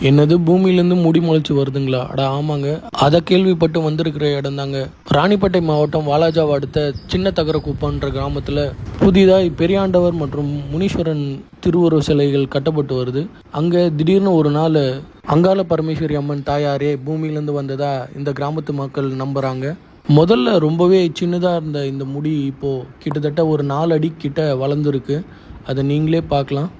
என்னது பூமியிலேருந்து முடி முளைச்சி வருதுங்களா? அட ஆமாங்க, அதை கேள்விப்பட்டு வந்திருக்கிற இடம் தாங்க. ராணிப்பேட்டை மாவட்டம் வாலாஜாவை அடுத்த சின்ன தகரக்குப்பன்ற கிராமத்தில் புதிதாக பெரியாண்டவர் மற்றும் முனீஸ்வரன் திருவுருவ சிலைகள் கட்டப்பட்டு வருது. அங்கே திடீர்னு ஒரு நாள் அங்காள பரமேஸ்வரி அம்மன் தாயாரே பூமியிலேருந்து வந்ததா இந்த கிராமத்து மக்கள் நம்புகிறாங்க. முதல்ல ரொம்பவே சின்னதாக இருந்த இந்த முடி இப்போது கிட்டத்தட்ட ஒரு 4 அடி கிட்ட வளர்ந்துருக்கு. அதை நீங்களே பார்க்கலாம்.